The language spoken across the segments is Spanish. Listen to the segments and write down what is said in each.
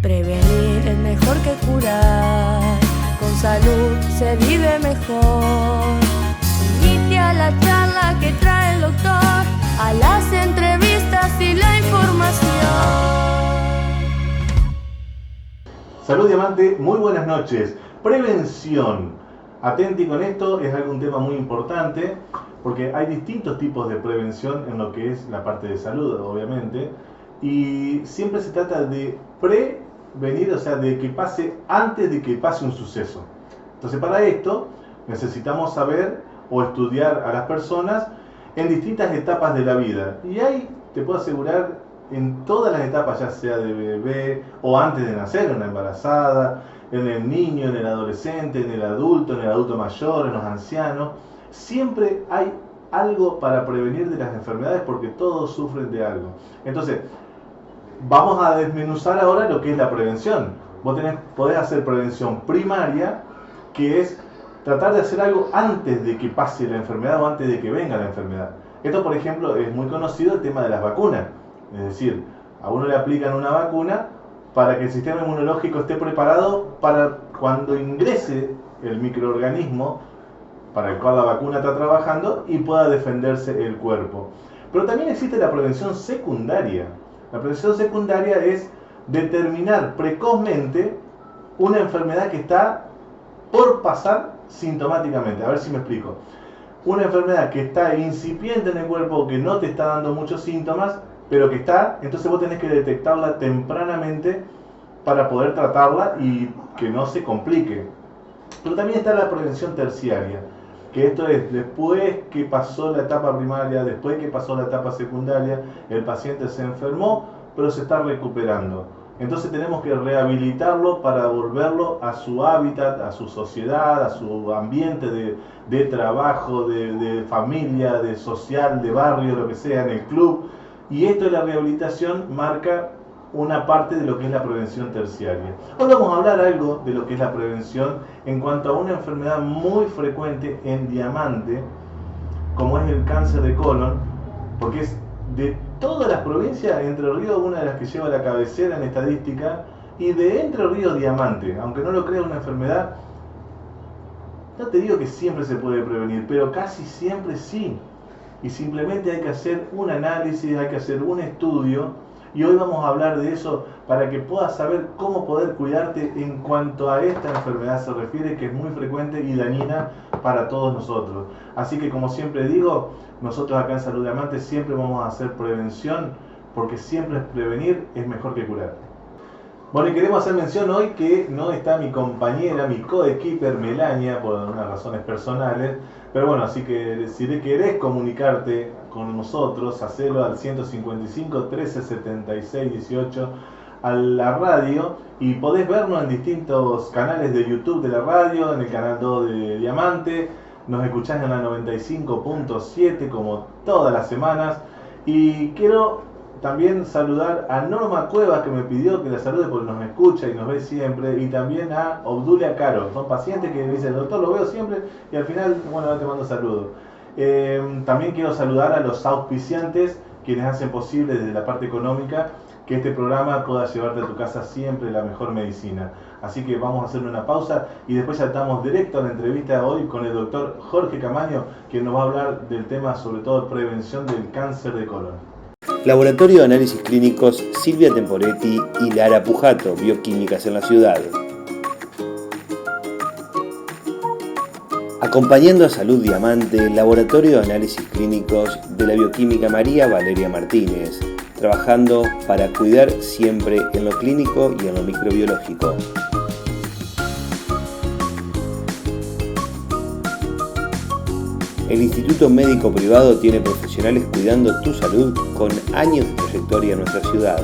Prevenir es mejor que curar, con salud se vive mejor. Unite a la charla que trae el doctor, a las entrevistas y la información. Salud Diamante, muy buenas noches. Prevención. Atenti con esto, es algún tema muy importante, porque hay distintos tipos de prevención en lo que es la parte de salud, obviamente, y siempre se trata de prevenir, o sea, de que pase antes de que pase un suceso. Entonces, para esto necesitamos saber o estudiar a las personas en distintas etapas de la vida. Y ahí te puedo asegurar, en todas las etapas, ya sea de bebé o antes de nacer, en la embarazada, en el niño, en el adolescente, en el adulto mayor, en los ancianos, siempre hay algo para prevenir de las enfermedades porque todos sufren de algo. Entonces, vamos a desmenuzar ahora lo que es la prevención. Vos podés hacer prevención primaria, que es tratar de hacer algo antes de que pase la enfermedad o antes de que venga la enfermedad. Esto, por ejemplo, es muy conocido el tema de las vacunas. Es decir, a uno le aplican una vacuna para que el sistema inmunológico esté preparado para cuando ingrese el microorganismo para el cual la vacuna está trabajando y pueda defenderse el cuerpo. Pero también existe la prevención secundaria. La prevención secundaria es determinar precozmente una enfermedad que está por pasar sintomáticamente. A ver si me explico. Una enfermedad que está incipiente en el cuerpo, que no te está dando muchos síntomas, pero que está, entonces vos tenés que detectarla tempranamente para poder tratarla y que no se complique. Pero también está la prevención terciaria, que esto es después que pasó la etapa primaria, después que pasó la etapa secundaria, el paciente se enfermó, pero se está recuperando. Entonces tenemos que rehabilitarlo para volverlo a su hábitat, a su sociedad, a su ambiente de trabajo, de familia, de social, de barrio, lo que sea, en el club. Y esto de la rehabilitación marca una parte de lo que es la prevención terciaria. Hoy vamos a hablar algo de lo que es la prevención en cuanto a una enfermedad muy frecuente en Diamante, como es el cáncer de colon, porque es de todas las provincias, Entre Ríos una de las que lleva la cabecera en estadística, y de Entre Ríos Diamante, aunque no lo creas, una enfermedad, no te digo que siempre se puede prevenir, pero casi siempre sí. Y simplemente hay que hacer un análisis, hay que hacer un estudio, y hoy vamos a hablar de eso para que puedas saber cómo poder cuidarte en cuanto a esta enfermedad se refiere, que es muy frecuente y dañina para todos nosotros. Así que, como siempre digo, nosotros acá en Salud Diamante siempre vamos a hacer prevención, porque siempre prevenir es mejor que curar. Bueno, y queremos hacer mención hoy que no está mi compañera, mi coequiper Melania, por unas razones personales. Pero bueno, así que si querés comunicarte con nosotros, hacelo al 155 13 76 18 a la radio, y podés vernos en distintos canales de YouTube de la radio, en el canal 2 de Diamante, nos escuchás en la 95.7 como todas las semanas. Y quiero también saludar a Norma Cuevas, que me pidió que la salude porque nos escucha y nos ve siempre, y también a Obdulia Caro. Son pacientes que dicen, doctor, lo veo siempre, y al final, bueno, te mando saludos. También quiero saludar a los auspiciantes, quienes hacen posible desde la parte económica que este programa pueda llevarte a tu casa siempre la mejor medicina. Así que vamos a hacer una pausa y después saltamos directo a la entrevista hoy con el doctor Jorge Camaño, quien nos va a hablar del tema, sobre todo prevención del cáncer de colon. Laboratorio de Análisis Clínicos Silvia Temporetti y Lara Pujato, Bioquímicas en la Ciudad. Acompañando a Salud Diamante, Laboratorio de Análisis Clínicos de la Bioquímica María Valeria Martínez, trabajando para cuidar siempre en lo clínico y en lo microbiológico. El Instituto Médico Privado tiene profesionales cuidando tu salud con años de trayectoria en nuestra ciudad.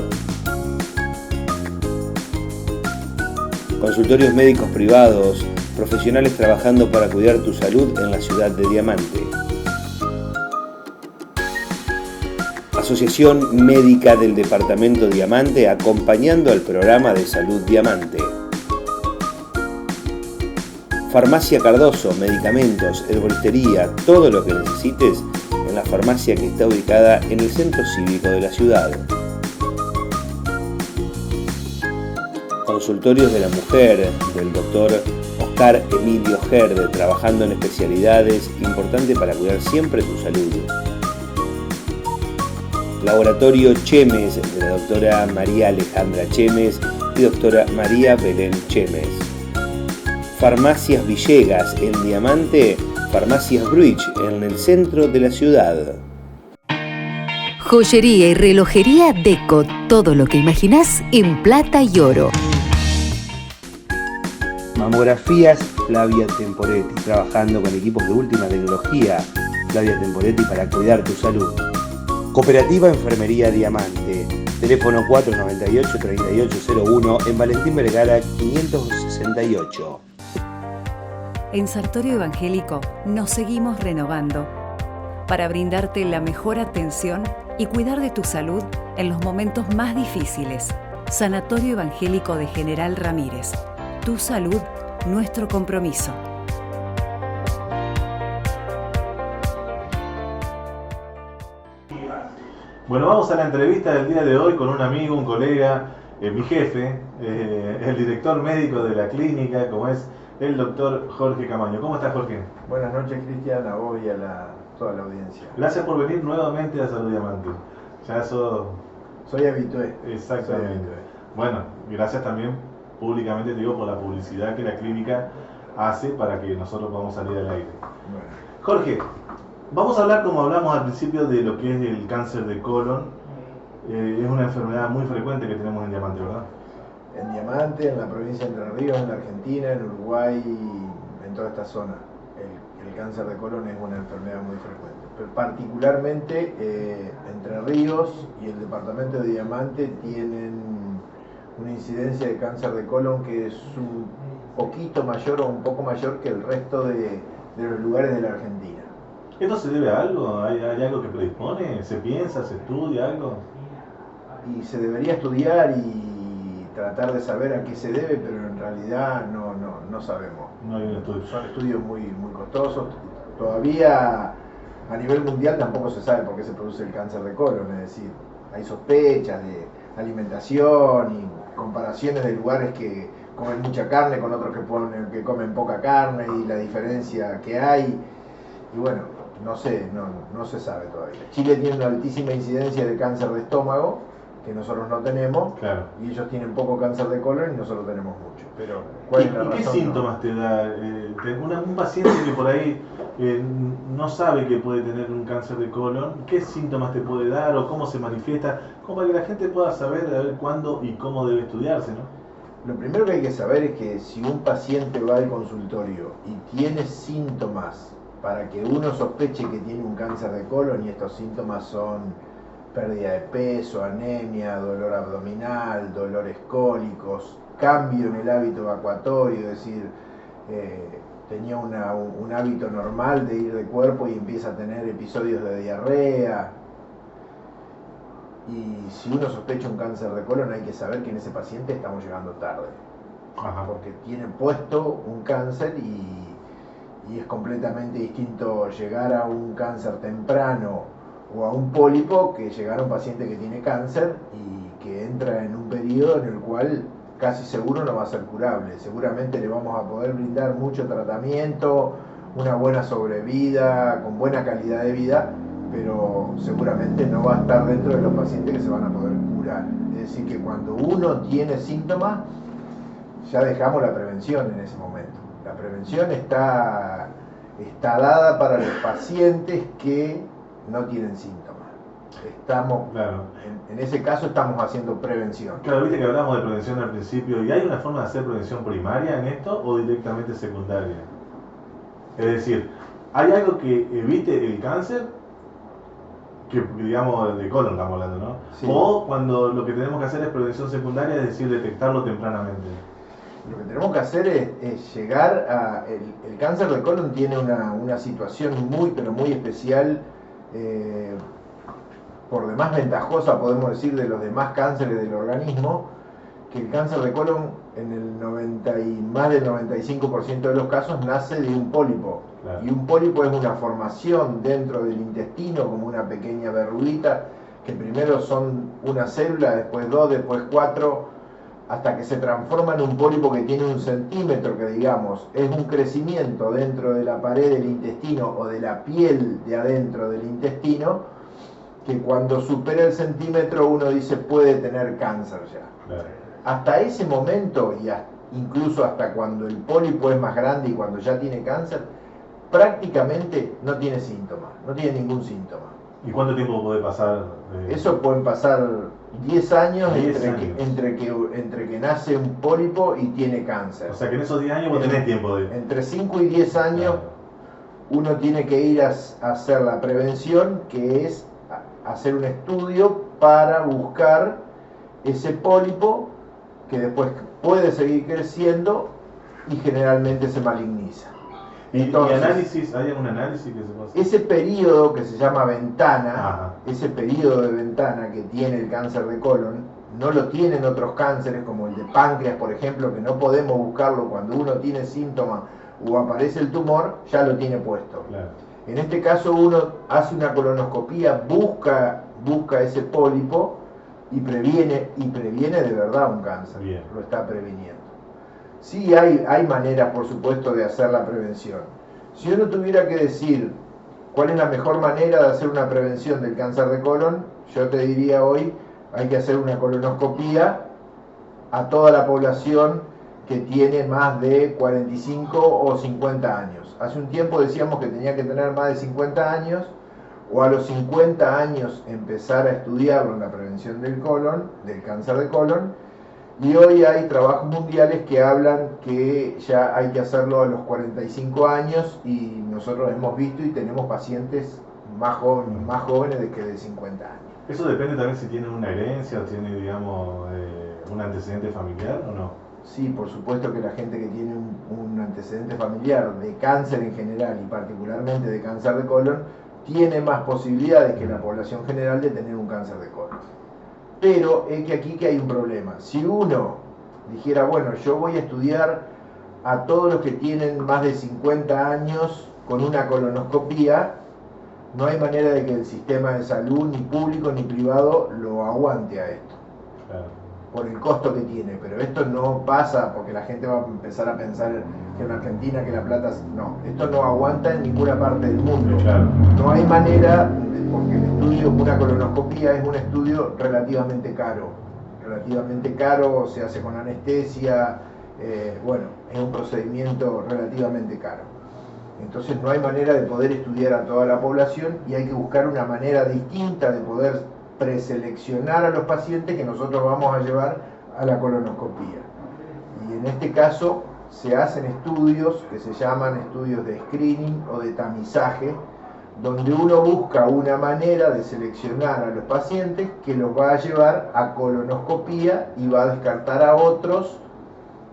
Consultorios médicos privados, profesionales trabajando para cuidar tu salud en la ciudad de Diamante. Asociación Médica del Departamento Diamante acompañando al programa de Salud Diamante. Farmacia Cardoso, medicamentos, herboristería, todo lo que necesites en la farmacia que está ubicada en el centro cívico de la ciudad. Consultorios de la Mujer del doctor Oscar Emilio Gerde, trabajando en especialidades importantes para cuidar siempre tu salud. Laboratorio Chemes de la doctora María Alejandra Chemes y doctora María Belén Chemes. Farmacias Villegas en Diamante, Farmacias Bruich en el centro de la ciudad. Joyería y relojería Deco, todo lo que imaginás en plata y oro. Mamografías Flavia Temporetti, trabajando con equipos de última tecnología. Flavia Temporetti para cuidar tu salud. Cooperativa Enfermería Diamante, teléfono 498-3801 en Valentín Vergara 568. En Sartorio Evangélico nos seguimos renovando para brindarte la mejor atención y cuidar de tu salud en los momentos más difíciles. Sanatorio Evangélico de General Ramírez. Tu salud, nuestro compromiso. Bueno, vamos a la entrevista del día de hoy con un amigo, un colega, mi jefe, el director médico de la clínica, como es el doctor Jorge Camaño. ¿Cómo estás, Jorge? Buenas noches, Cristian, a vos y a toda la audiencia. Gracias por venir nuevamente a Salud Diamante. Ya Soy habitué. Exactamente. Soy habitué. Bueno, gracias también públicamente, te digo, por la publicidad que la clínica hace para que nosotros podamos salir al aire. Bueno. Jorge, vamos a hablar, como hablamos al principio, de lo que es el cáncer de colon. Es una enfermedad muy frecuente que tenemos en Diamante, ¿verdad? En Diamante, en la provincia de Entre Ríos, en la Argentina, en Uruguay, en toda esta zona. El cáncer de colon es una enfermedad muy frecuente. Pero particularmente Entre Ríos y el departamento de Diamante tienen una incidencia de cáncer de colon que es un poquito mayor o un poco mayor que el resto de los lugares de la Argentina. ¿Esto se debe a algo? ¿Hay algo que predispone? ¿Se piensa? ¿Se estudia algo? Y se debería estudiar y tratar de saber a qué se debe, pero en realidad no sabemos. No hay un estudio. Son estudios muy costosos. Todavía a nivel mundial tampoco se sabe por qué se produce el cáncer de colon, es decir, hay sospechas de alimentación y comparaciones de lugares que comen mucha carne con otros que comen poca carne y la diferencia que hay. Y bueno, no se sabe todavía. Chile tiene una altísima incidencia de cáncer de estómago, que nosotros no tenemos, claro, y ellos tienen poco cáncer de colon y nosotros tenemos mucho. Pero ¿cuál es la razón? ¿Qué síntomas te da un paciente que por ahí no sabe que puede tener un cáncer de colon? ¿Qué síntomas te puede dar o cómo se manifiesta? Como para que la gente pueda saber a ver cuándo y cómo debe estudiarse, ¿no? Lo primero que hay que saber es que si un paciente va al consultorio y tiene síntomas para que uno sospeche que tiene un cáncer de colon, y estos síntomas son pérdida de peso, anemia, dolor abdominal, dolores cólicos, cambio en el hábito evacuatorio, es decir, tenía un hábito normal de ir de cuerpo y empieza a tener episodios de diarrea. Y si uno sospecha un cáncer de colon, hay que saber que en ese paciente estamos llegando tarde. Ajá. Porque tiene puesto un cáncer y es completamente distinto llegar a un cáncer temprano o a un pólipo que llegar a un paciente que tiene cáncer y que entra en un periodo en el cual casi seguro no va a ser curable. Seguramente le vamos a poder brindar mucho tratamiento, una buena sobrevida, con buena calidad de vida, pero seguramente no va a estar dentro de los pacientes que se van a poder curar. Es decir, que cuando uno tiene síntomas, ya dejamos la prevención en ese momento. La prevención está dada para los pacientes que no tienen síntomas. Claro. En ese caso estamos haciendo prevención. Claro, viste que hablamos de prevención al principio, ¿y hay una forma de hacer prevención primaria en esto o directamente secundaria? Es decir, ¿hay algo que evite el cáncer? Que digamos de colon estamos hablando, ¿no? Sí. O cuando lo que tenemos que hacer es prevención secundaria, es decir, detectarlo tempranamente. Lo que tenemos que hacer es llegar a... El cáncer de colon tiene una situación muy, pero muy especial, por demás ventajosa, podemos decir, de los demás cánceres del organismo, que el cáncer de colon en el más del 95% de los casos nace de un pólipo. Claro. Y un pólipo es una formación dentro del intestino, como una pequeña verruguita, que primero son una célula, después 2, después 4, hasta que se transforma en un pólipo que tiene 1 centímetro, que digamos es un crecimiento dentro de la pared del intestino o de la piel de adentro del intestino, que cuando supera el centímetro uno dice puede tener cáncer ya. Claro. Hasta ese momento, incluso hasta cuando el pólipo es más grande y cuando ya tiene cáncer, prácticamente no tiene síntomas, no tiene ningún síntoma. ¿Y cuánto tiempo puede pasar? Eso pueden pasar 10 años, 10 entre que nace un pólipo y tiene cáncer. O sea que en esos 10 años vos tenés tiempo de... Entre 5 y 10 años Claro. uno tiene que ir a hacer la prevención, que es hacer un estudio para buscar ese pólipo que después puede seguir creciendo y generalmente se maligniza. Entonces, ¿Y análisis? ¿Hay algún análisis que se puede hacer? ese periodo que se llama ventana, Ajá. ese periodo de ventana que tiene el cáncer de colon, no lo tienen otros cánceres como el de páncreas, por ejemplo, que no podemos buscarlo cuando uno tiene síntomas o aparece el tumor, ya lo tiene puesto. Claro. En este caso uno hace una colonoscopía, busca ese pólipo y previene de verdad un cáncer. Bien. Lo está previniendo. Sí hay maneras, por supuesto, de hacer la prevención. Si uno tuviera que decir cuál es la mejor manera de hacer una prevención del cáncer de colon, yo te diría hoy hay que hacer una colonoscopía a toda la población que tiene más de 45 o 50 años. Hace un tiempo decíamos que tenía que tener más de 50 años o a los 50 años empezar a estudiarlo en la prevención del colon, del cáncer de colon, y hoy hay trabajos mundiales que hablan que ya hay que hacerlo a los 45 años y nosotros hemos visto y tenemos pacientes más jóvenes de que de 50 años. ¿Eso depende también si tienen una herencia o tiene, digamos, un antecedente familiar o no? Sí, por supuesto que la gente que tiene un antecedente familiar de cáncer en general y particularmente de cáncer de colon tiene más posibilidades que la población general de tener un cáncer de colon. Pero es que aquí que hay un problema. Si uno dijera, bueno, yo voy a estudiar a todos los que tienen más de 50 años con una colonoscopía, no hay manera de que el sistema de salud, ni público ni privado, lo aguante a esto. Claro. Por el costo que tiene, pero esto no pasa porque la gente va a empezar a pensar que en Argentina que la plata... No, esto no aguanta en ninguna parte del mundo. Claro. No hay manera, porque el estudio, una colonoscopía es un estudio relativamente caro, se hace con anestesia, bueno, es un procedimiento relativamente caro. Entonces no hay manera de poder estudiar a toda la población y hay que buscar una manera distinta de poder preseleccionar a los pacientes que nosotros vamos a llevar a la colonoscopía. Y en este caso se hacen estudios que se llaman estudios de screening o de tamizaje, donde uno busca una manera de seleccionar a los pacientes que los va a llevar a colonoscopía y va a descartar a otros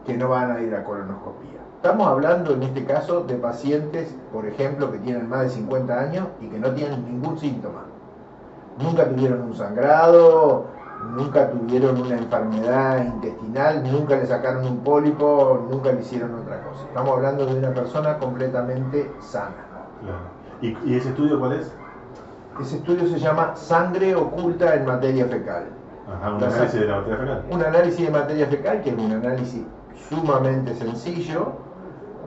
que no van a ir a colonoscopía. Estamos hablando en este caso de pacientes, por ejemplo, que tienen más de 50 años y que no tienen ningún síntoma. Nunca tuvieron un sangrado, nunca tuvieron una enfermedad intestinal, nunca le sacaron un pólipo, nunca le hicieron otra cosa. Estamos hablando de una persona completamente sana. Claro. ¿Y ese estudio cuál es? Ese estudio se llama sangre oculta en materia fecal. Ajá, un análisis de la materia fecal. Un análisis de materia fecal, que es un análisis sumamente sencillo.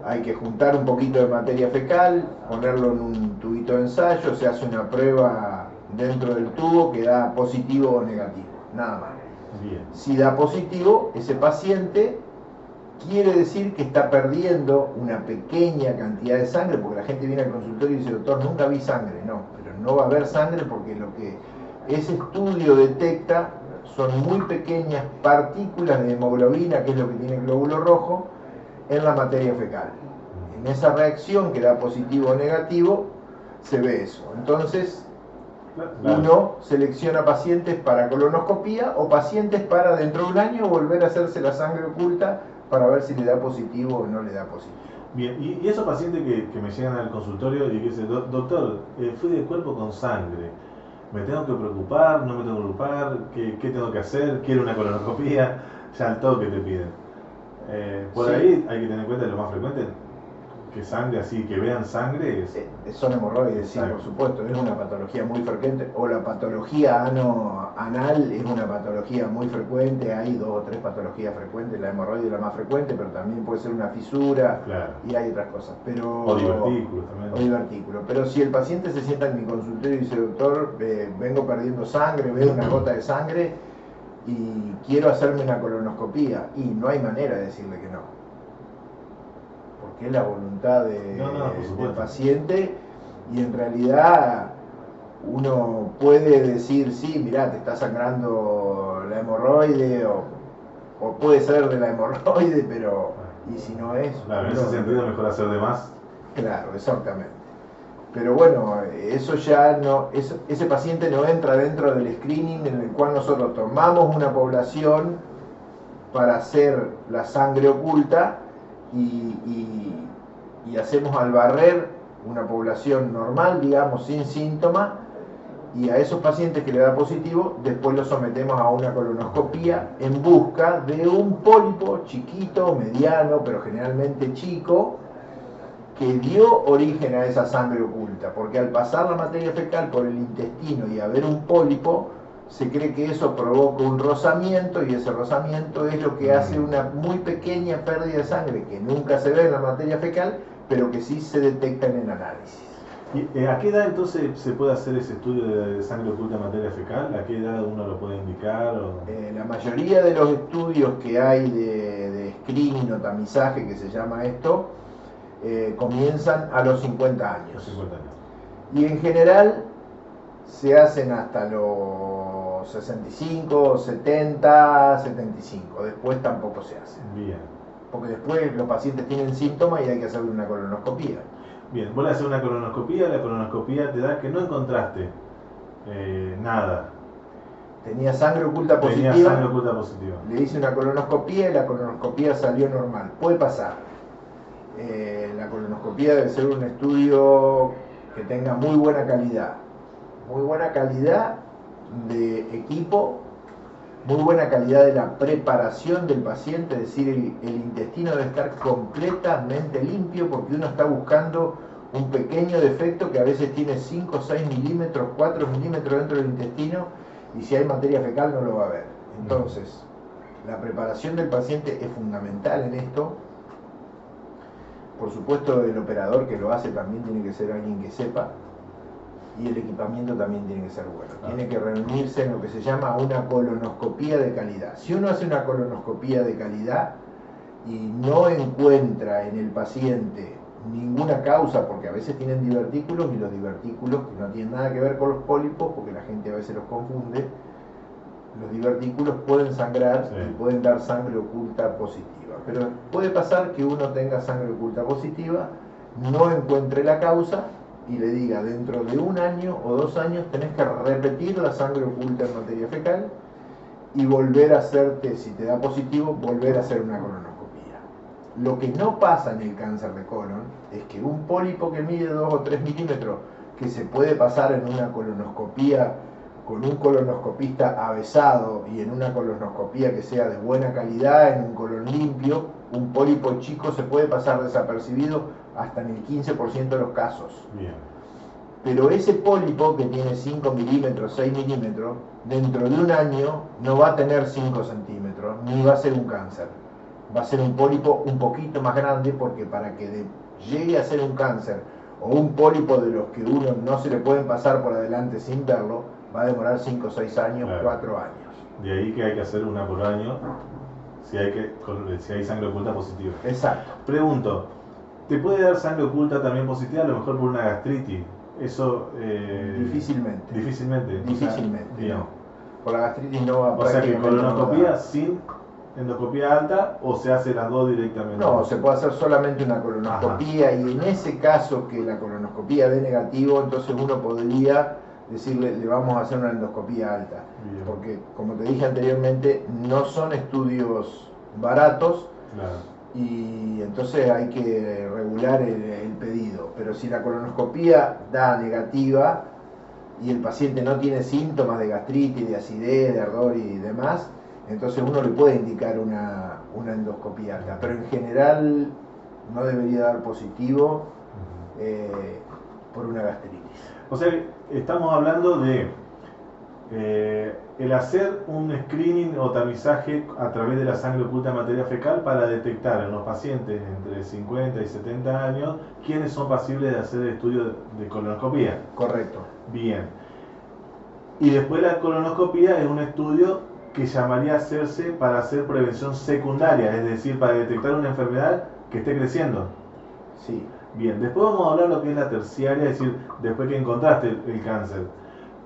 Hay que juntar un poquito de materia fecal, ponerlo en un tubito de ensayo, se hace una prueba dentro del tubo que da positivo o negativo, nada más. Bien. Si da positivo, ese paciente quiere decir que está perdiendo una pequeña cantidad de sangre, porque la gente viene al consultorio y dice, doctor, nunca vi sangre. No, pero no va a haber sangre porque lo que ese estudio detecta son muy pequeñas partículas de hemoglobina, que es lo que tiene el glóbulo rojo, en la materia fecal. En esa reacción que da positivo o negativo, se ve eso. Entonces, uno selecciona pacientes para colonoscopía o pacientes para dentro de un año volver a hacerse la sangre oculta para ver si le da positivo o no le da positivo. Bien, y esos pacientes que me llegan al consultorio y que dicen, doctor, fui de cuerpo con sangre, ¿me tengo que preocupar? ¿No me tengo que preocupar? ¿Qué tengo que hacer? ¿Quiero una colonoscopía? Ya al toque te piden. Por Sí. ahí hay que tener en cuenta lo más frecuente. que sangre así, que vean sangre son hemorroides, sí, Exacto. por supuesto, es una patología muy frecuente, o la patología anal es una patología muy frecuente, hay 2 o 3 patologías frecuentes, la hemorroide es la más frecuente, pero también puede ser una fisura, claro. y hay otras cosas. Pero, O divertículos también. O divertículos. Pero si el paciente se sienta en mi consultorio y dice, doctor, vengo perdiendo sangre, veo una gota de sangre y quiero hacerme una colonoscopía, y no hay manera de decirle que no. Porque es la voluntad del paciente, y en realidad uno puede decir, sí, mirá, te está sangrando la hemorroide, o puede ser de la hemorroide, pero y si no es... Claro, en ese sentido mejor hacer de más. Claro, exactamente. Pero bueno, eso ya no, ese paciente no entra dentro del screening en el cual nosotros tomamos una población para hacer la sangre oculta y hacemos al barrer una población normal, digamos, sin síntomas, y a esos pacientes que le da positivo, después los sometemos a una colonoscopía en busca de un pólipo chiquito, mediano, pero generalmente chico, que dio origen a esa sangre oculta, porque al pasar la materia fecal por el intestino y haber un pólipo, se cree que eso provoca un rozamiento, y ese rozamiento es lo que hace una muy pequeña pérdida de sangre que nunca se ve en la materia fecal, pero que sí se detecta en el análisis. ¿Y a qué edad entonces se puede hacer ese estudio de sangre oculta en materia fecal? ¿A qué edad uno lo puede indicar? La mayoría de los estudios que hay de screening o tamizaje, que se llama esto, comienzan a los 50 años. Los 50 años. Y en general se hacen hasta los 65, 70, 75. Después tampoco se hacen. Bien. Porque después los pacientes tienen síntomas y hay que hacerle una colonoscopía. Bien, vos le haces una colonoscopía, la colonoscopía te da que no encontraste nada. Tenía sangre oculta positiva. Tenía sangre oculta positiva. Le hice una colonoscopía y la colonoscopía salió normal. Puede pasar. La colonoscopía debe ser un estudio que tenga muy buena calidad. Muy buena calidad de equipo, muy buena calidad de la preparación del paciente, es decir, el intestino debe estar completamente limpio, porque uno está buscando un pequeño defecto que a veces tiene 5, 6 milímetros, 4 milímetros dentro del intestino, y si hay materia fecal no lo va a ver. Entonces, la preparación del paciente es fundamental en esto. Por supuesto, el operador que lo hace también tiene que ser alguien que sepa, y el equipamiento también tiene que ser bueno. Tiene que reunirse en lo que se llama una colonoscopía de calidad. Si uno hace una colonoscopía de calidad y no encuentra en el paciente ninguna causa, porque a veces tienen divertículos, y los divertículos que no tienen nada que ver con los pólipos, porque la gente a veces los confunde, los divertículos pueden sangrar, sí, y pueden dar sangre oculta positiva. Pero puede pasar que uno tenga sangre oculta positiva, no encuentre la causa y le diga, dentro de 1 año o 2 años tenés que repetir la sangre oculta en materia fecal y volver a hacerte, si te da positivo, volver a hacer una colonoscopía. Lo que no pasa en el cáncer de colon es que un pólipo que mide 2 o 3 milímetros, que se puede pasar en una colonoscopía con un colonoscopista avesado y en una colonoscopía que sea de buena calidad, en un colon limpio, un pólipo chico se puede pasar desapercibido hasta en el 15% de los casos. Bien. Pero ese pólipo que tiene 5 milímetros, 6 milímetros, dentro de 1 año no va a tener 5 centímetros, ni va a ser un cáncer. Va a ser un pólipo un poquito más grande, porque para que llegue a ser un cáncer o un pólipo de los que uno no se le pueden pasar por adelante sin verlo, va a demorar 5 o 6 años, claro, 4 años. De ahí que hay que hacer una por año si hay sangre oculta positiva. Exacto. Pregunto, ¿te puede dar sangre oculta también positiva, a lo mejor por una gastritis? Eso... Difícilmente. Difícilmente. Difícilmente, o sea, no. Por la gastritis no va a... O sea que colonoscopía sin endoscopía alta, o se hace las dos directamente. No, se puede hacer solamente una colonoscopía. Ajá. Y en ese caso que la colonoscopía dé negativo, entonces uno podría decirle, le vamos a hacer una endoscopía alta. Bien. Porque, como te dije anteriormente, no son estudios baratos. Claro. Y entonces hay que regular el pedido. Pero si la colonoscopía da negativa y el paciente no tiene síntomas de gastritis, de acidez, de ardor y demás, entonces uno le puede indicar una endoscopía alta. Pero en general no debería dar positivo por una gastritis. O sea, estamos hablando de el hacer un screening o tamizaje a través de la sangre oculta en materia fecal para detectar en los pacientes entre 50 y 70 años quiénes son pasibles de hacer el estudio de colonoscopía. Correcto. Bien. Y después la colonoscopía es un estudio que llamaría a hacerse para hacer prevención secundaria, es decir, para detectar una enfermedad que esté creciendo. Sí. Bien, después vamos a hablar de lo que es la terciaria, es decir, después que encontraste el cáncer.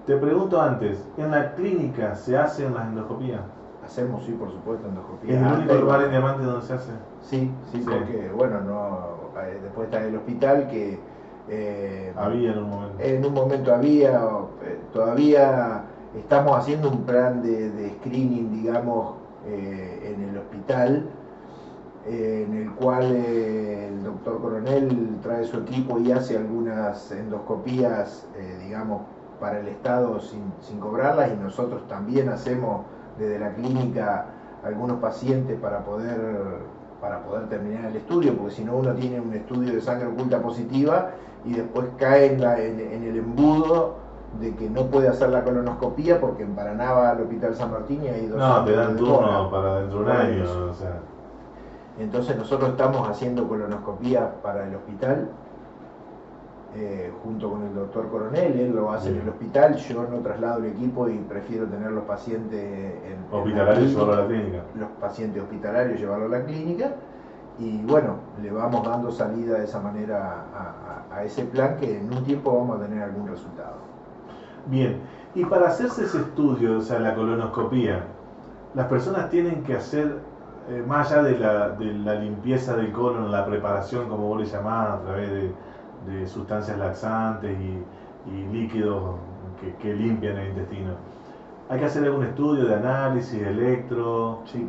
Te pregunto antes, ¿en la clínica se hacen las endoscopías? Hacemos, sí, por supuesto, endoscopía. ¿Es el único lugar en Diamante donde se hace? Sí, porque, bueno, después está el hospital que... había en un momento. En un momento había, todavía estamos haciendo un plan de screening, digamos, en el hospital, en el cual el doctor Coronel trae su equipo y hace algunas endoscopías, digamos, para el Estado sin cobrarlas, y nosotros también hacemos desde la clínica algunos pacientes para poder terminar el estudio, porque si no uno tiene un estudio de sangre oculta positiva y después cae en el embudo de que no puede hacer la colonoscopía porque en Paraná va al Hospital San Martín y hay 2 años. No, te dan turno para dentro de un año, o sea. Entonces nosotros estamos haciendo colonoscopía para el hospital junto con el doctor Coronel. Él lo hace en el hospital, yo no traslado el equipo y prefiero tener los pacientes hospitalarios, llevarlo a la clínica. Los pacientes hospitalarios llevarlo a la clínica, y bueno, le vamos dando salida de esa manera a ese plan, que en un tiempo vamos a tener algún resultado. Bien, y para hacerse ese estudio, o sea, la colonoscopía, las personas tienen que hacer, más allá de la limpieza del colon, la preparación, como vos le llamás, a través de sustancias laxantes y líquidos que limpian el intestino, ¿hay que hacer algún estudio de análisis, electro? Sí,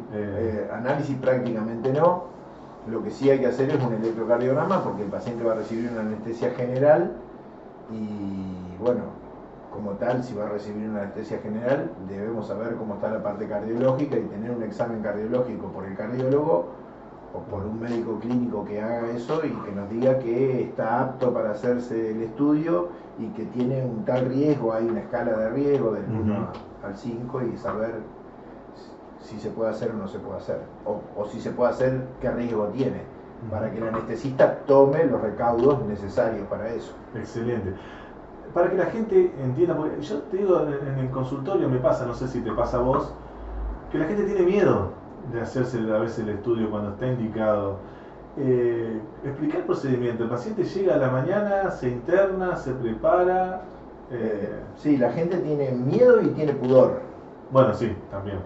análisis prácticamente no. Lo que sí hay que hacer es un electrocardiograma, porque el paciente va a recibir una anestesia general y, bueno, como tal, si va a recibir una anestesia general, debemos saber cómo está la parte cardiológica y tener un examen cardiológico por el cardiólogo o por un médico clínico que haga eso y que nos diga que está apto para hacerse el estudio y que tiene un tal riesgo. Hay una escala de riesgo del 1 al 5 y saber si se puede hacer o no se puede hacer, o si se puede hacer, qué riesgo tiene, para que el anestesista tome los recaudos necesarios para eso. Excelente. Para que la gente entienda, porque yo te digo, en el consultorio me pasa, no sé si te pasa a vos, que la gente tiene miedo de hacerse a veces el estudio cuando está indicado. Explicar el procedimiento. El paciente llega a la mañana, se interna, se prepara. Sí, la gente tiene miedo y tiene pudor. Bueno, sí, también.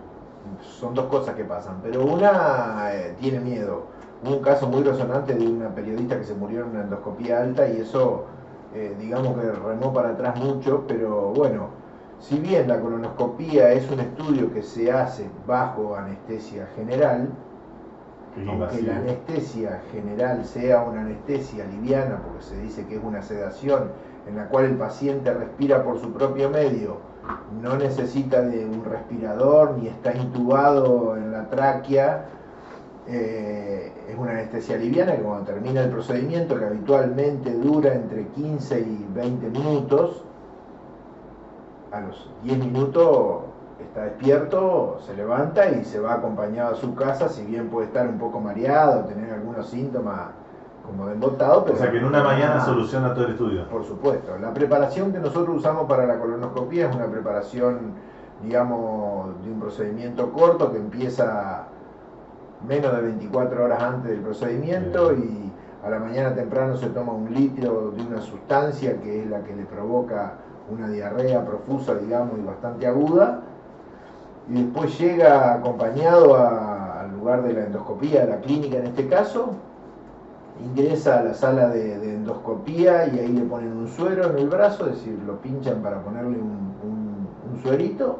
Son dos cosas que pasan, pero una tiene miedo. Hubo un caso muy resonante de una periodista que se murió en una endoscopía alta y eso, digamos que remó para atrás mucho, pero bueno, si bien la colonoscopía es un estudio que se hace bajo anestesia general, aunque la anestesia general sea una anestesia liviana, porque se dice que es una sedación en la cual el paciente respira por su propio medio, no necesita de un respirador ni está intubado en la tráquea, es una anestesia liviana que cuando termina el procedimiento, que habitualmente dura entre 15 y 20 minutos, a los 10 minutos está despierto, se levanta y se va acompañado a su casa, si bien puede estar un poco mareado, tener algunos síntomas como de embotado, pero... O sea que en una mañana soluciona todo el estudio. Por supuesto. La preparación que nosotros usamos para la colonoscopía es una preparación, digamos, de un procedimiento corto que empieza menos de 24 horas antes del procedimiento y a la mañana temprano se toma 1 litro de una sustancia que es la que le provoca una diarrea profusa, digamos, y bastante aguda, y después llega acompañado al lugar de la endoscopía, a la clínica en este caso, ingresa a la sala de endoscopía y ahí le ponen un suero en el brazo, es decir, lo pinchan para ponerle un suerito,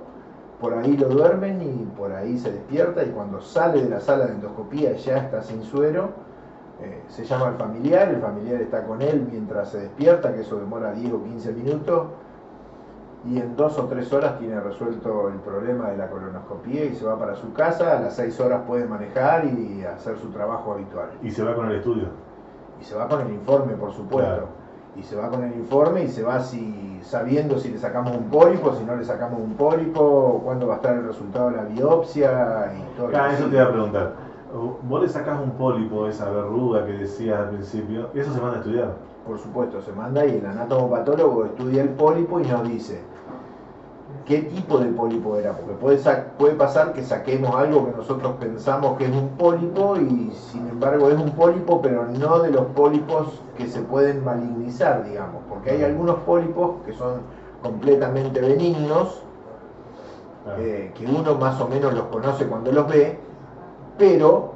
por ahí lo duermen y por ahí se despierta, y cuando sale de la sala de endoscopía ya está sin suero, se llama al familiar, el familiar está con él mientras se despierta, que eso demora 10 o 15 minutos, y en 2 o 3 horas tiene resuelto el problema de la colonoscopía y se va para su casa. A las 6 horas puede manejar y hacer su trabajo habitual. ¿Y se va con el estudio? Y se va con el informe, por supuesto. Claro. Y se va con el informe y se va sabiendo si le sacamos un pólipo, si no le sacamos un pólipo, cuándo va a estar el resultado de la biopsia y todo. Eso te iba a preguntar. Vos le sacás un pólipo, esa verruga que decías al principio, y eso se manda a estudiar. Por supuesto, se manda y el anatomopatólogo estudia el pólipo y nos dice qué tipo de pólipo era, porque puede pasar que saquemos algo que nosotros pensamos que es un pólipo y sin embargo es un pólipo, pero no de los pólipos que se pueden malignizar, digamos, porque hay algunos pólipos que son completamente benignos, que uno más o menos los conoce cuando los ve, pero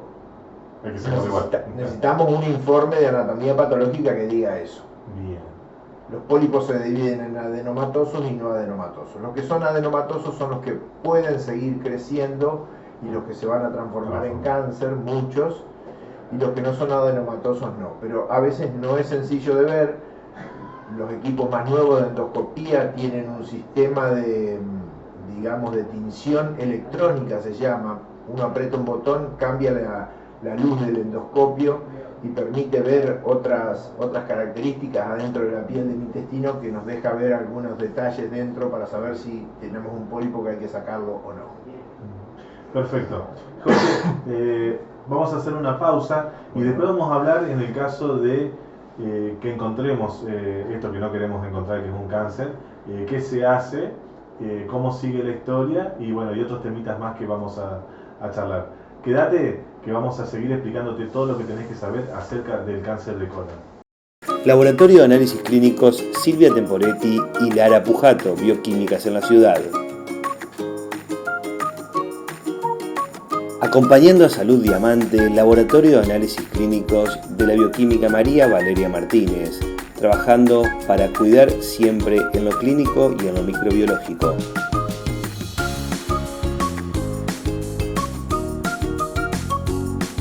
necesitamos un informe de anatomía patológica que diga eso. Bien. Los pólipos se dividen en adenomatosos y no adenomatosos. Los que son adenomatosos son los que pueden seguir creciendo y los que se van a transformar en cáncer, muchos, y los que no son adenomatosos no. Pero a veces no es sencillo de ver. Los equipos más nuevos de endoscopía tienen un sistema de, digamos, de tinción electrónica, se llama. Uno aprieta un botón, cambia la luz del endoscopio y permite ver otras características adentro de la piel del intestino que nos deja ver algunos detalles dentro para saber si tenemos un pólipo que hay que sacarlo o no. Perfecto. Jorge, vamos a hacer una pausa y después vamos a hablar en el caso de que encontremos esto que no queremos encontrar, que es un cáncer, qué se hace, cómo sigue la historia y bueno, y otros temitas más que vamos a charlar. Quédate, que vamos a seguir explicándote todo lo que tenés que saber acerca del cáncer de colon. Laboratorio de Análisis Clínicos Silvia Temporetti y Lara Pujato, Bioquímicas en la Ciudad. Acompañando a Salud Diamante, Laboratorio de Análisis Clínicos de la Bioquímica María Valeria Martínez, trabajando para cuidar siempre en lo clínico y en lo microbiológico.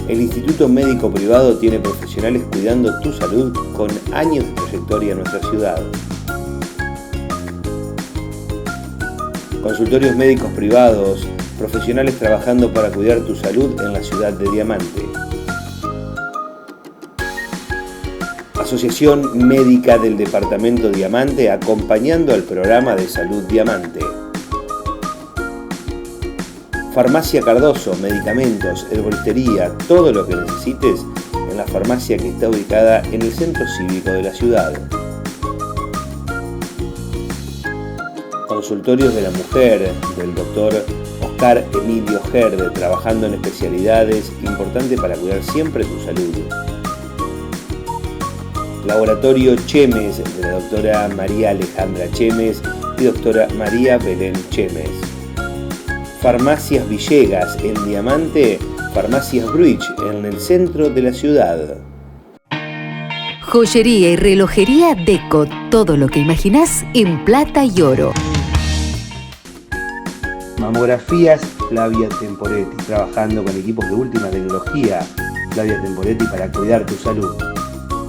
El Instituto Médico Privado tiene profesionales cuidando tu salud con años de trayectoria en nuestra ciudad. Consultorios médicos privados, profesionales trabajando para cuidar tu salud en la ciudad de Diamante. Asociación Médica del Departamento Diamante acompañando al programa de Salud Diamante. Farmacia Cardoso, medicamentos, herboristería, todo lo que necesites en la farmacia que está ubicada en el centro cívico de la ciudad. Consultorios de la Mujer, del doctor Oscar Emilio Gerde, trabajando en especialidades importantes para cuidar siempre tu salud. Laboratorio Chemes, de la doctora María Alejandra Chemes y doctora María Belén Chemes. Farmacias Villegas en Diamante, Farmacias Bruich en el centro de la ciudad. Joyería y relojería Deco, todo lo que imaginás en plata y oro. Mamografías Flavia Temporetti, trabajando con equipos de última tecnología. Flavia Temporetti para cuidar tu salud.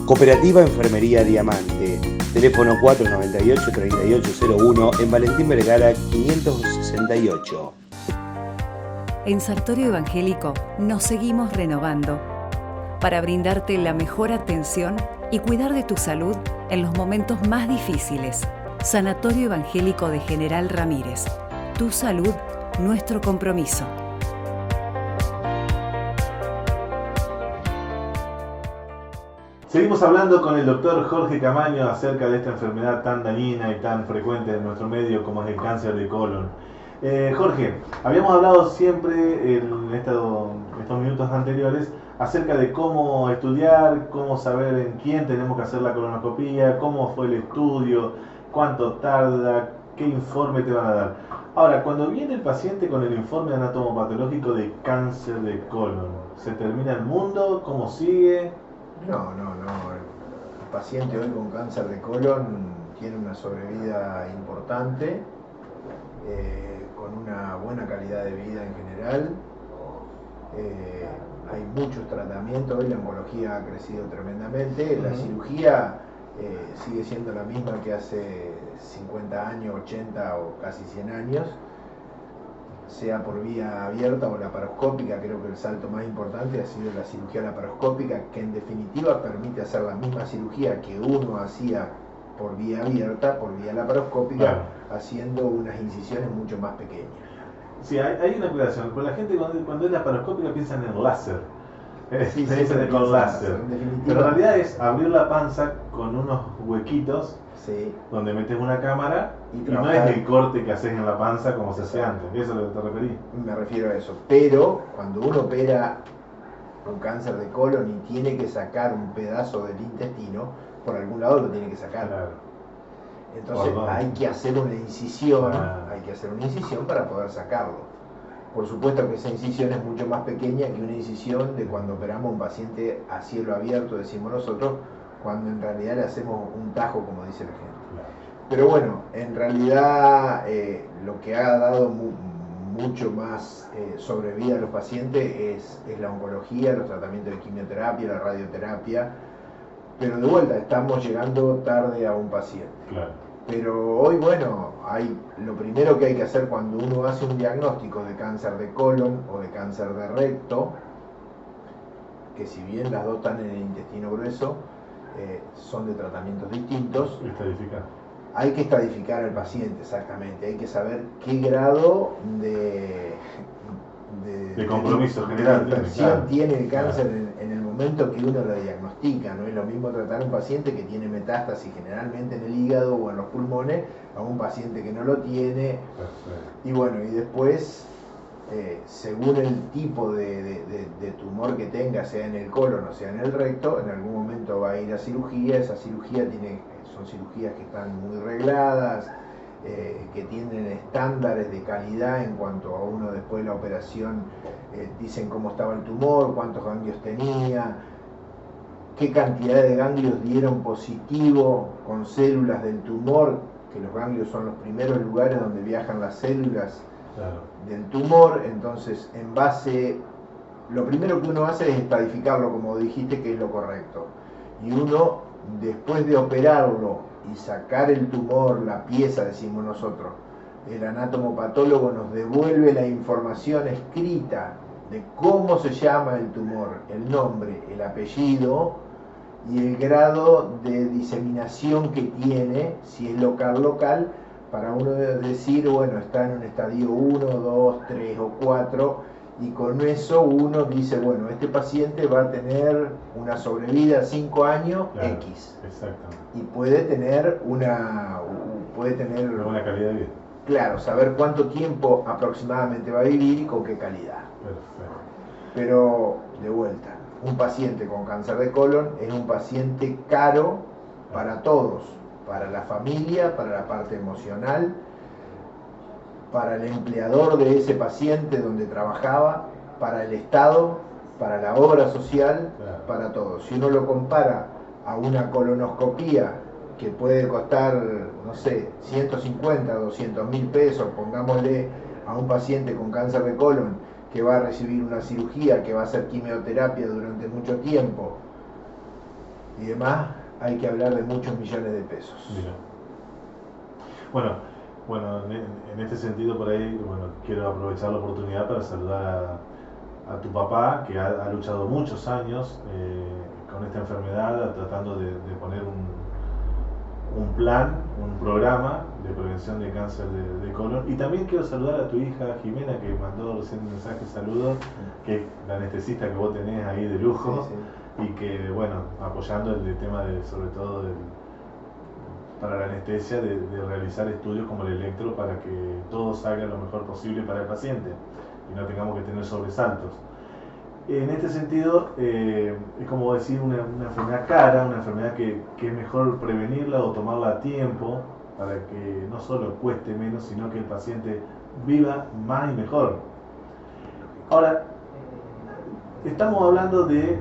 Cooperativa Enfermería Diamante, teléfono 498-3801 en Valentín Vergara 568. En Sartorio Evangélico nos seguimos renovando para brindarte la mejor atención y cuidar de tu salud en los momentos más difíciles. Sanatorio Evangélico de General Ramírez. Tu salud, nuestro compromiso. Seguimos hablando con el doctor Jorge Camaño acerca de esta enfermedad tan dañina y tan frecuente en nuestro medio como es el cáncer de colon. Jorge, habíamos hablado siempre en estos minutos anteriores acerca de cómo estudiar, cómo saber en quién tenemos que hacer la colonoscopía, cómo fue el estudio, cuánto tarda, qué informe te van a dar. Ahora, cuando viene el paciente con el informe anatomopatológico de cáncer de colon, ¿se termina el mundo? ¿Cómo sigue? No. El paciente hoy con cáncer de colon tiene una sobrevida importante, con una buena calidad de vida en general. Hay muchos tratamientos, hoy la oncología ha crecido tremendamente, la cirugía sigue siendo la misma que hace 50 años, 80 o casi 100 años. sea por vía abierta o laparoscópica. Creo que el salto más importante ha sido la cirugía laparoscópica, que en definitiva permite hacer la misma cirugía que uno hacía por vía abierta, por vía laparoscópica, Claro. haciendo unas incisiones mucho más pequeñas. Sí, hay una aclaración. Pues la gente cuando es laparoscópica piensa en el láser. Sí, Se sí, dice se con piensa láser. en definitiva. Pero en realidad es abrir la panza con unos huequitos Sí, donde metes una cámara Y y no trabajar. es el corte que haces en la panza como se hacía antes. Eso es a lo que te referí. me refiero a eso. Pero cuando uno opera un cáncer de colon y tiene que sacar un pedazo del intestino, por algún lado lo tiene que sacar. Claro. Entonces ¿Por dónde? hay que hacer una incisión, Ah. hay que hacer una incisión para poder sacarlo. Por supuesto que esa incisión es mucho más pequeña que una incisión de cuando operamos a un paciente a cielo abierto, decimos nosotros, cuando en realidad le hacemos un tajo, como dice la gente. Claro. Pero bueno, en realidad lo que ha dado mucho más sobrevida a los pacientes es la oncología, los tratamientos de quimioterapia, la radioterapia. Pero de vuelta, estamos llegando tarde a un paciente. Claro. Pero hoy, bueno, lo primero que hay que hacer cuando uno hace un diagnóstico de cáncer de colon o de cáncer de recto, que si bien las dos están en el intestino grueso, son de tratamientos distintos, Estadificar. hay que estadificar al paciente, exactamente. Hay que saber qué grado de compromiso de general, dispersión claro. tiene el cáncer Claro. en el momento que uno lo diagnostica. No es lo mismo tratar a un paciente que tiene metástasis generalmente en el hígado o en los pulmones a un paciente que no lo tiene. Perfecto. Y bueno, y después, según el tipo de tumor que tenga, sea en el colon o sea en el recto, en algún momento va a ir a cirugía. Esa cirugía son cirugías que están muy regladas, que tienen estándares de calidad en cuanto a uno después de la operación, dicen cómo estaba el tumor, cuántos ganglios tenía, qué cantidad de ganglios dieron positivo con células del tumor, que los ganglios son los primeros lugares donde viajan las células Claro. del tumor. Entonces, en base, lo primero que uno hace es estadificarlo, como dijiste, que es lo correcto. Y uno, después de operarlo y sacar el tumor, la pieza, decimos nosotros, el anatomopatólogo nos devuelve la información escrita de cómo se llama el tumor, el nombre, el apellido y el grado de diseminación que tiene, si es local, para uno decir, bueno, está en un estadio 1, 2, 3 o 4, y con eso uno dice, bueno, este paciente va a tener una sobrevida a 5 años, Claro. X, Exactamente. y puede tener una Una calidad de vida. claro, saber cuánto tiempo aproximadamente va a vivir y con qué calidad. Perfecto. Pero, de vuelta, un paciente con cáncer de colon es un paciente caro para todos, para la familia, para la parte emocional, para el empleador de ese paciente donde trabajaba, para el Estado, para la obra social, Claro. para todos. Si uno lo compara a una colonoscopía que puede costar, no sé, 150, 200 mil pesos, pongámosle a un paciente con cáncer de colon que va a recibir una cirugía, que va a hacer quimioterapia durante mucho tiempo y demás, hay que hablar de muchos millones de pesos. Mira. Bueno, en este sentido por ahí, bueno, quiero aprovechar la oportunidad para saludar a tu papá, que ha luchado muchos años con esta enfermedad, tratando de poner un plan, un programa de prevención de cáncer de colon. Y también quiero saludar a tu hija Jimena, que mandó recién un mensaje de saludo, que es la anestesista que vos tenés ahí de lujo. Sí, sí. Y que, bueno, apoyando el tema sobre todo para la anestesia, de realizar estudios como el electro para que todo salga lo mejor posible para el paciente y no tengamos que tener sobresaltos. En este sentido, es como decir una enfermedad cara, una enfermedad que es mejor prevenirla o tomarla a tiempo para que no solo cueste menos, sino que el paciente viva más y mejor. Ahora, estamos hablando de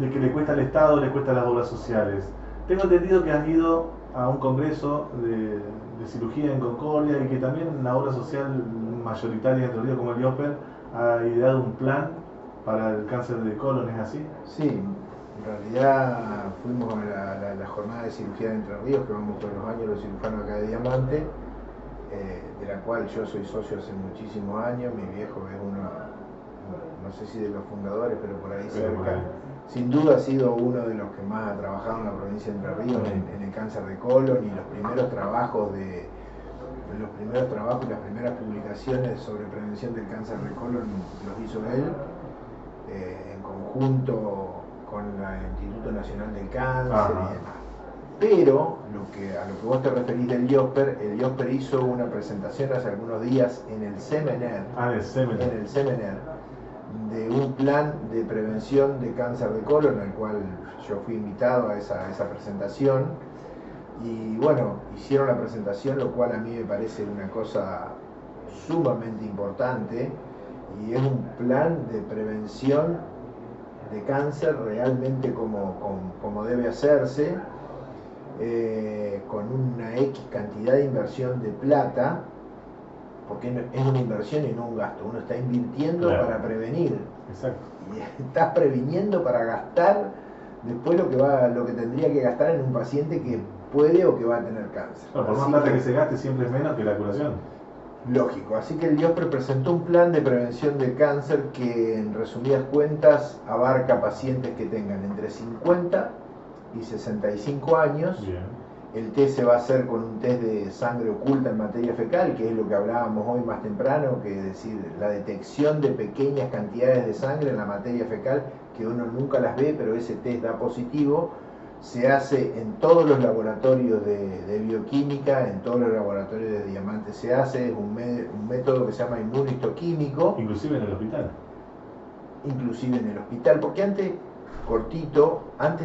que le cuesta al Estado, le cuesta a las obras sociales. Tengo entendido que has ido a un congreso de cirugía en Concordia y que también la obra social mayoritaria entre Ríos, como el IOPER, ha ideado un plan para el cáncer de colon, ¿es así? Sí, en realidad fuimos a la jornada de cirugía de Entre Ríos, que vamos todos los años los cirujanos acá de Diamante, de la cual yo soy socio hace muchísimos años. Mi viejo es uno, no sé si de los fundadores, pero por ahí cerca. Sin duda ha sido uno de los que más ha trabajado en la provincia de Entre Ríos en el cáncer de colon, y los primeros trabajos y las primeras publicaciones sobre prevención del cáncer de colon los hizo él, en conjunto con el Instituto Nacional del Cáncer y demás. Pero a lo que vos te referís del IOSPER, el IOSPER hizo una presentación hace algunos días en el Semener, de un plan de prevención de cáncer de colon, al cual yo fui invitado a esa presentación. Y bueno, hicieron la presentación, lo cual a mí me parece una cosa sumamente importante, y es un plan de prevención de cáncer realmente como debe hacerse, con una X cantidad de inversión de plata, porque es una inversión y no un gasto. Uno está invirtiendo para prevenir. Exacto. Y estás previniendo para gastar después lo que tendría que gastar en un paciente que puede o que va a tener cáncer. No, por más plata que se gaste siempre es menos que la curación. Lógico. Así que el IOSPER presentó un plan de prevención de cáncer que, en resumidas cuentas, abarca pacientes que tengan entre 50 y 65 años. Bien. El test se va a hacer con un test de sangre oculta en materia fecal, que es lo que hablábamos hoy más temprano, que es decir, la detección de pequeñas cantidades de sangre en la materia fecal, que uno nunca las ve, pero ese test da positivo. Se hace en todos los laboratorios de bioquímica, en todos los laboratorios de Diamante se hace, es un método que se llama inmunohistoquímico. Inclusive en el hospital. Inclusive en el hospital, porque antes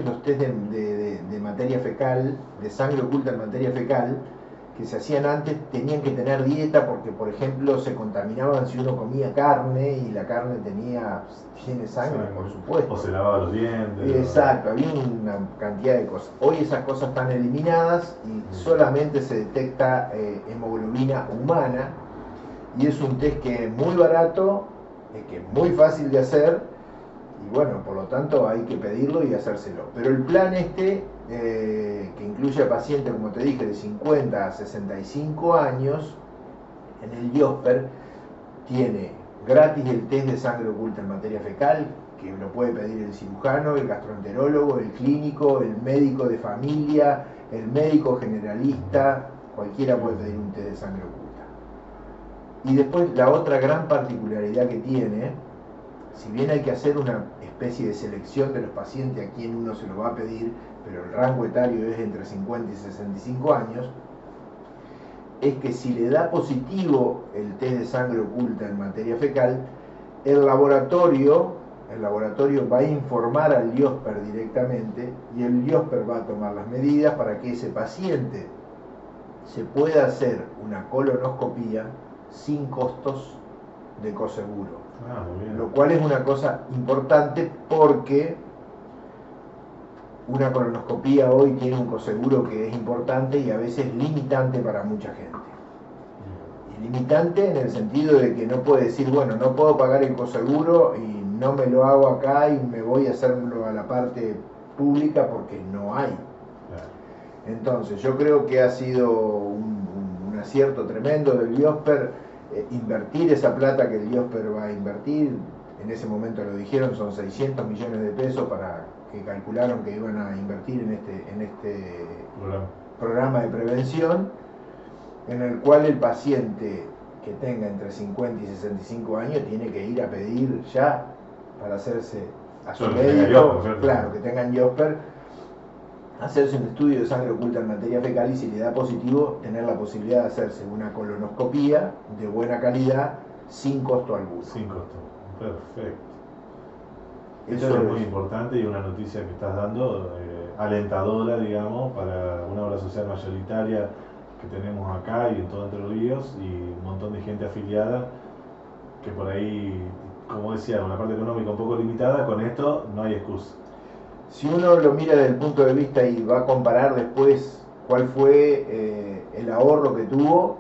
los test de materia fecal, de sangre oculta en materia fecal, que se hacían antes, tenían que tener dieta, porque por ejemplo se contaminaban si uno comía carne y la carne tiene sangre, por supuesto. O se lavaba los dientes. Exacto, había una cantidad de cosas. Hoy esas cosas están eliminadas y solamente se detecta hemoglobina humana, y es un test que es muy barato, que es muy fácil de hacer. Y bueno, por lo tanto hay que pedirlo y hacérselo. Pero el plan que incluye a pacientes, como te dije, de 50 a 65 años, en el IOSPER, tiene gratis el test de sangre oculta en materia fecal, que lo puede pedir el cirujano, el gastroenterólogo, el clínico, el médico de familia, el médico generalista, cualquiera puede pedir un test de sangre oculta. Y después la otra gran particularidad que tiene, si bien hay que hacer una especie de selección de los pacientes a quien uno se lo va a pedir, pero el rango etario es entre 50 y 65 años, es que si le da positivo el test de sangre oculta en materia fecal, el laboratorio va a informar al IOSPER directamente, y el IOSPER va a tomar las medidas para que ese paciente se pueda hacer una colonoscopía sin costos de coseguro. Lo cual es una cosa importante, porque una colonoscopía hoy tiene un coseguro que es importante y a veces limitante para mucha gente. Y limitante en el sentido de que no puede decir, bueno, no puedo pagar el coseguro y no me lo hago acá y me voy a hacerlo a la parte pública, porque no hay. Entonces yo creo que ha sido un acierto tremendo del IOSPER, invertir esa plata que el IOSPER va a invertir. En ese momento lo dijeron, son 600 millones de pesos para que calcularon que iban a invertir en este programa de prevención, en el cual el paciente que tenga entre 50 y 65 años tiene que ir a pedir ya para hacerse a su médico, claro, que tengan IOSPER, hacerse un estudio de sangre oculta en materia fecal, y si le da positivo, tener la posibilidad de hacerse una colonoscopía de buena calidad sin costo alguno. Sin costo, perfecto. Eso es muy importante, y una noticia que estás dando, alentadora, digamos, para una obra social mayoritaria que tenemos acá y en todo Entre Ríos, y un montón de gente afiliada que por ahí, como decía, una parte económica un poco limitada. Con esto no hay excusa. Si uno lo mira desde el punto de vista y va a comparar después cuál fue el ahorro que tuvo,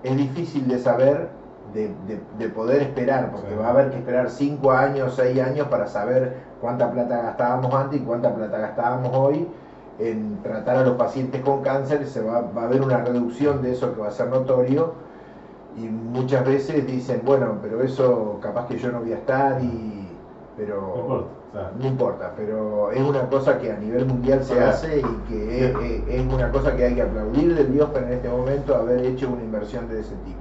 es difícil de saber, de poder esperar, porque va a haber que esperar 5 años, 6 años para saber cuánta plata gastábamos antes y cuánta plata gastábamos hoy, en tratar a los pacientes con cáncer, va a haber una reducción de eso que va a ser notorio, y muchas veces dicen, bueno, pero eso capaz que yo no voy a estar, pero no importa, pero es una cosa que a nivel mundial se hace y que es una cosa que hay que aplaudir del Biosper en este momento, haber hecho una inversión de ese tipo.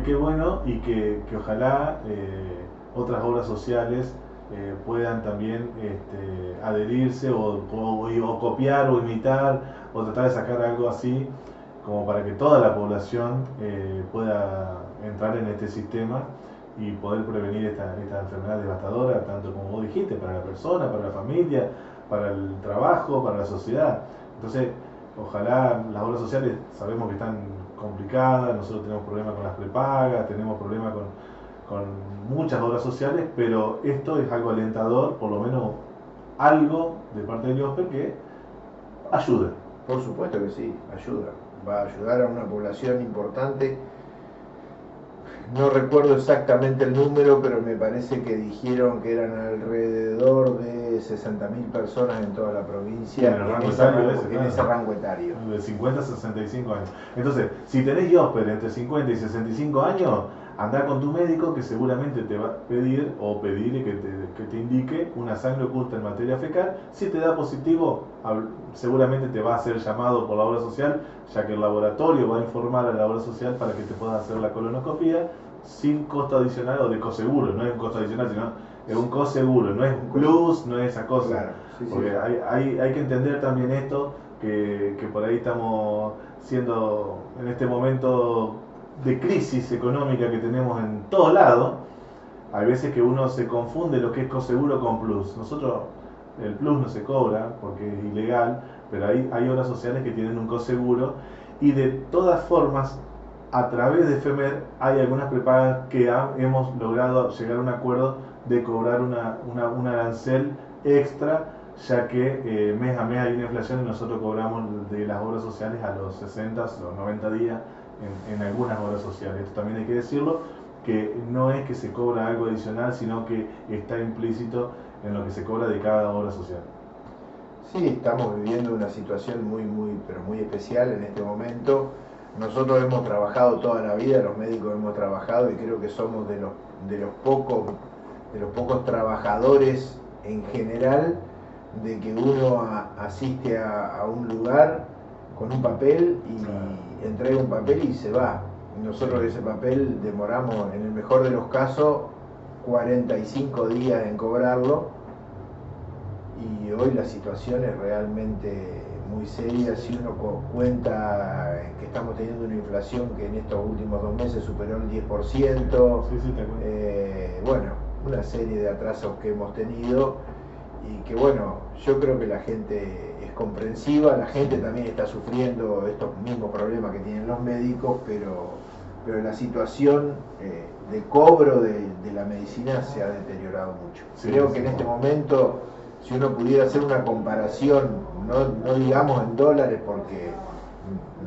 Qué bueno, y que ojalá otras obras sociales puedan también adherirse o copiar o imitar o tratar de sacar algo así como para que toda la población pueda entrar en este sistema y poder prevenir esta enfermedad devastadora, tanto como vos dijiste, para la persona, para la familia, para el trabajo, para la sociedad. Entonces, ojalá las obras sociales, sabemos que están complicadas, nosotros tenemos problemas con las prepagas, tenemos problemas con muchas obras sociales, pero esto es algo alentador, por lo menos algo de parte de Biosper que ayuda. Por supuesto que sí, ayuda. Va a ayudar a una población importante. No recuerdo exactamente el número, pero me parece que dijeron que eran alrededor de 60.000 personas en toda la provincia en ese rango etario. De 50 a 65 años. Entonces, si tenés Biosper entre 50 y 65 años, andá con tu médico que seguramente te va a pedir o pedirle que te indique una sangre oculta en materia fecal. Si te da positivo, seguramente te va a hacer llamado por la obra social, ya que el laboratorio va a informar a la obra social para que te pueda hacer la colonoscopía sin costo adicional o de coseguro. No es un costo adicional, sino es un coseguro, no es un plus, no es esa cosa. Claro, sí, porque sí. Hay que entender también esto, que por ahí estamos siendo en este momento de crisis económica que tenemos en todos lados. Hay veces que uno se confunde lo que es coseguro con plus. Nosotros, el plus no se cobra porque es ilegal, pero hay obras sociales que tienen un coseguro, y de todas formas, a través de FEMER hay algunas prepagas que hemos logrado llegar a un acuerdo de cobrar un arancel extra, ya que mes a mes hay una inflación y nosotros cobramos de las obras sociales a los 60 o 90 días en algunas obras sociales. Esto también hay que decirlo, que no es que se cobra algo adicional, sino que está implícito en lo que se cobra de cada obra social. Sí, estamos viviendo una situación pero muy especial en este momento. Nosotros hemos trabajado toda la vida, los médicos hemos trabajado, y creo que somos de los pocos trabajadores en general de que uno asiste a un lugar con un papel y entrega un papel y se va. Nosotros ese papel demoramos, en el mejor de los casos, 45 días en cobrarlo, y hoy la situación es realmente muy seria. Si uno cuenta que estamos teniendo una inflación que en estos últimos 2 meses superó el 10%, bueno, una serie de atrasos que hemos tenido, y que bueno, yo creo que la gente es comprensiva, la gente también está sufriendo estos mismos problemas que tienen los médicos, pero la situación de cobro de la medicina se ha deteriorado mucho. Creo que en este momento, si uno pudiera hacer una comparación, no digamos en dólares, porque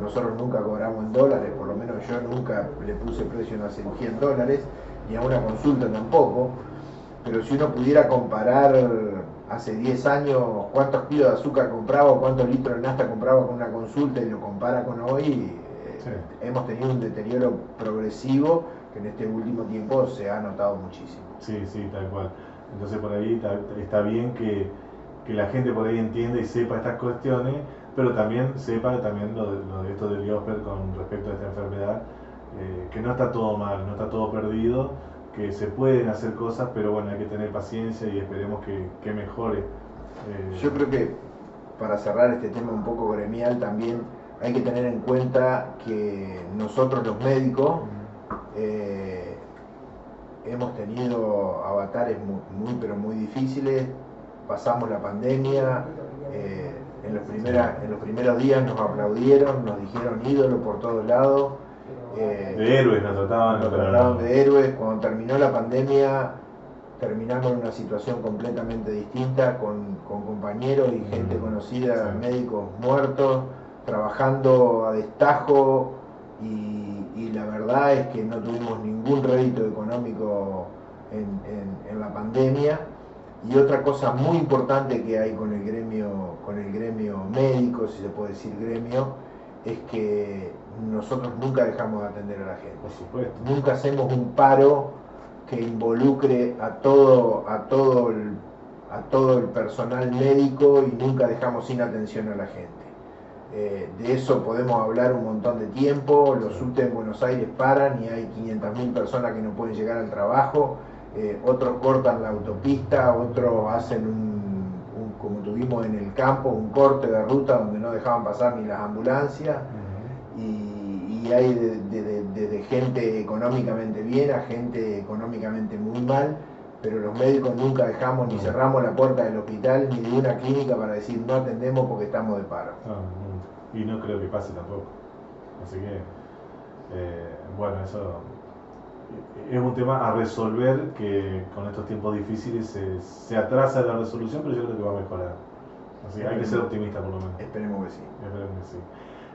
nosotros nunca cobramos en dólares, por lo menos yo nunca le puse precio a una cirugía en dólares, ni a una consulta tampoco, pero si uno pudiera comparar hace 10 años cuántos kilos de azúcar compraba o cuántos litros de nafta compraba con una consulta y lo compara con hoy, hemos tenido un deterioro progresivo que en este último tiempo se ha notado muchísimo. Sí, tal cual. Entonces por ahí está bien que la gente por ahí entienda y sepa estas cuestiones, pero también sepa también lo de esto del Biosper con respecto a esta enfermedad, que no está todo mal, no está todo perdido, que se pueden hacer cosas, pero bueno, hay que tener paciencia y esperemos que mejore. Yo creo que para cerrar este tema un poco gremial también hay que tener en cuenta que nosotros los médicos hemos tenido avatares pero muy difíciles. Pasamos la pandemia, en los primeros días nos aplaudieron, nos dijeron ídolo por todos lados. De héroes nos trataban de héroes. Cuando terminó la pandemia, terminamos en una situación completamente distinta, con compañeros y gente conocida, médicos muertos, trabajando a destajo, y la verdad es que no tuvimos ningún rédito económico en la pandemia. Y otra cosa muy importante que hay con el gremio médico, si se puede decir gremio, es que nosotros nunca dejamos de atender a la gente. Por supuesto. Nunca hacemos un paro que involucre a todo el personal médico y nunca dejamos sin atención a la gente. De eso podemos hablar un montón de tiempo. Los subtes en Buenos Aires paran y hay 500.000 personas que no pueden llegar al trabajo. Otros cortan la autopista, otros hacen como tuvimos en el campo, un corte de ruta donde no dejaban pasar ni las ambulancias. Y hay desde gente económicamente bien a gente económicamente muy mal, pero los médicos nunca dejamos ni cerramos la puerta del hospital ni de una clínica para decir no atendemos porque estamos de paro. Y no creo que pase tampoco. Así que, bueno, eso es un tema a resolver que con estos tiempos difíciles se atrasa la resolución, pero yo creo que va a mejorar. Así que hay que ser optimista por lo menos. Esperemos que sí. Esperemos que sí.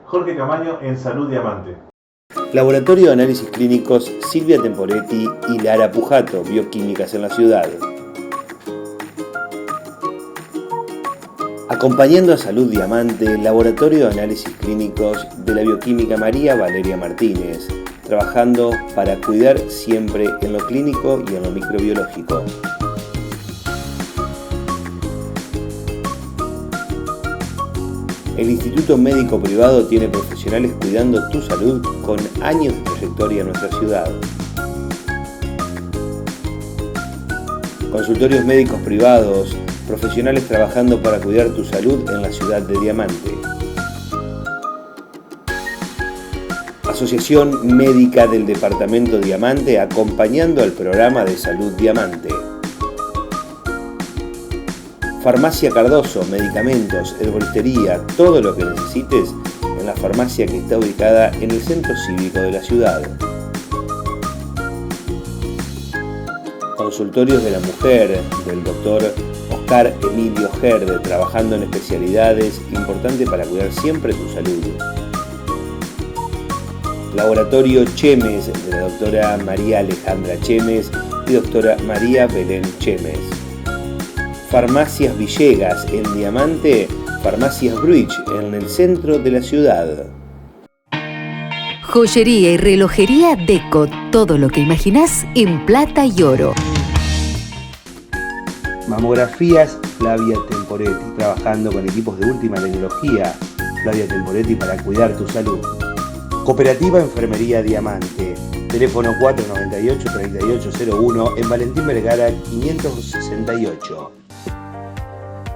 Jorge Camaño en Salud Diamante. Laboratorio de Análisis Clínicos Silvia Temporetti y Lara Pujato, Bioquímicas en la Ciudad. Acompañando a Salud Diamante, Laboratorio de Análisis Clínicos de la bioquímica María Valeria Martínez, trabajando para cuidar siempre en lo clínico y en lo microbiológico. El Instituto Médico Privado tiene profesionales cuidando tu salud con años de trayectoria en nuestra ciudad. Consultorios médicos privados, profesionales trabajando para cuidar tu salud en la ciudad de Diamante. Asociación Médica del Departamento Diamante acompañando al programa de Salud Diamante. Farmacia Cardoso, medicamentos, herboristería, todo lo que necesites en la farmacia que está ubicada en el centro cívico de la ciudad. Consultorios de la Mujer, del doctor Oscar Emilio Gerde, trabajando en especialidades importantes para cuidar siempre tu salud. Laboratorio Chemes, de la doctora María Alejandra Chemes y doctora María Belén Chemes. Farmacias Villegas en Diamante, Farmacias Bruich en el centro de la ciudad. Joyería y relojería Deco, todo lo que imaginás en plata y oro. Mamografías Flavia Temporetti, trabajando con equipos de última tecnología. Flavia Temporetti para cuidar tu salud. Cooperativa Enfermería Diamante, teléfono 498-3801 en Valentín Vergara 568.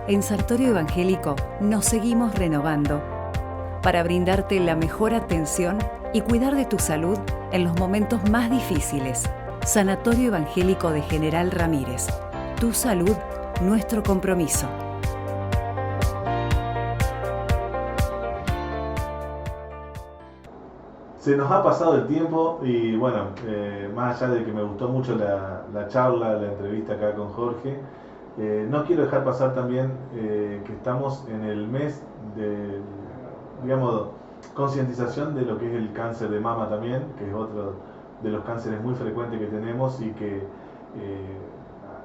En Sartorio Evangélico nos seguimos renovando para brindarte la mejor atención y cuidar de tu salud en los momentos más difíciles. Sanatorio Evangélico de General Ramírez. Tu salud, nuestro compromiso. Se nos ha pasado el tiempo y bueno, más allá de que me gustó mucho la charla, la entrevista acá con Jorge, no quiero dejar pasar también que estamos en el mes de, digamos, concientización de lo que es el cáncer de mama también, que es otro de los cánceres muy frecuentes que tenemos y que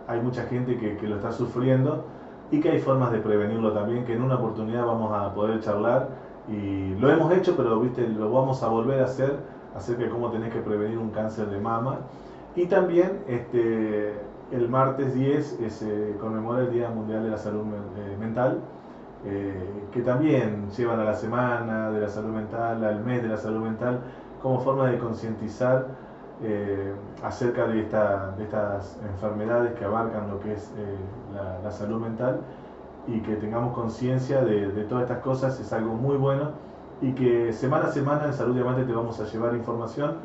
hay mucha gente que lo está sufriendo y que hay formas de prevenirlo también, que en una oportunidad vamos a poder charlar y lo hemos hecho, pero viste, lo vamos a volver a hacer acerca de cómo tenés que prevenir un cáncer de mama. Y también el martes 10 se conmemora el Día Mundial de la Salud Mental, que también llevan a la Semana de la Salud Mental, al Mes de la Salud Mental, como forma de concientizar acerca de estas enfermedades que abarcan lo que es la salud mental y que tengamos conciencia de todas estas cosas. Es algo muy bueno y que semana a semana en Salud Diamante te vamos a llevar información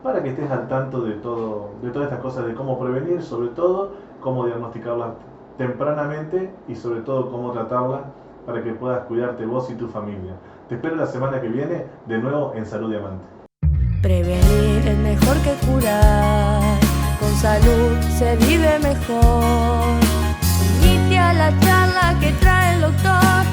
para que estés al tanto de todas estas cosas, de cómo prevenir, sobre todo cómo diagnosticarlas tempranamente y sobre todo cómo tratarlas para que puedas cuidarte vos y tu familia. Te espero la semana que viene de nuevo en Salud Diamante. Prevenir es mejor que curar, con salud se vive mejor. Unite a la charla que trae el doctor